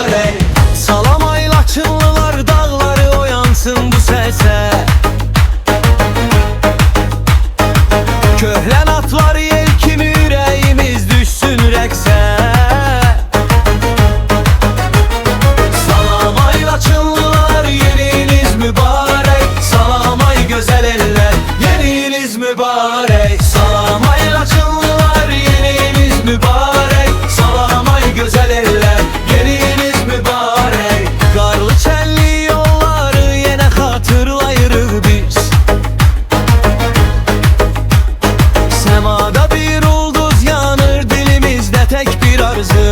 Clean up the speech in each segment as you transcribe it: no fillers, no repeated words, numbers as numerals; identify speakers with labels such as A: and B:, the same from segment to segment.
A: mübarək. Salam ay Laçınlılar, dağları oyansın bu səsə. Köhlən atlar yel kimi ürəyimiz düşsün rəqsə. Salam ay Laçınlılar, yeniniz mübarək. Salam ay gözəl ellər, yeniniz mübarək. Salam ay Laçınlılar, yeniniz mübarək. Salam ay gözəl ellər, yeniniz mübarək. Qarlı çənli yolları yenə xatırlayırıq biz. Səmada bir ulduz yanır, dilimizdə tək bir arzu.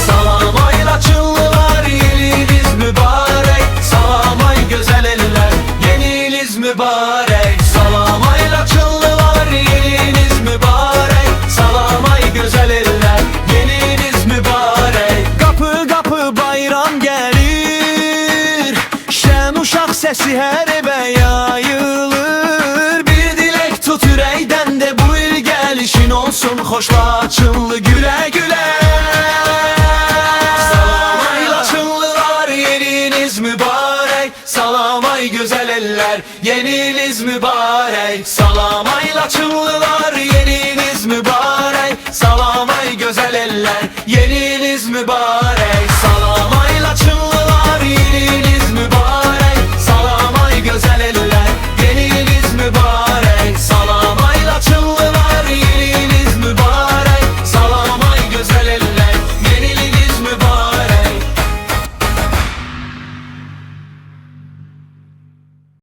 A: Salam ay Laçınlılar, yeniniz mübarək. Salam ay gözəl ellər, yeniniz mübarək. Salam ay Laçınlılar, yeniniz mübarək. Salam ay gözəl ellər, yeniniz mübarək. Qapı qapı bayram gəlir, şən uşaq səsi hər evə yayılır. Bir dilək tut ürəkdən də bu il gəlişin olsun xoş Laçınlı gülə.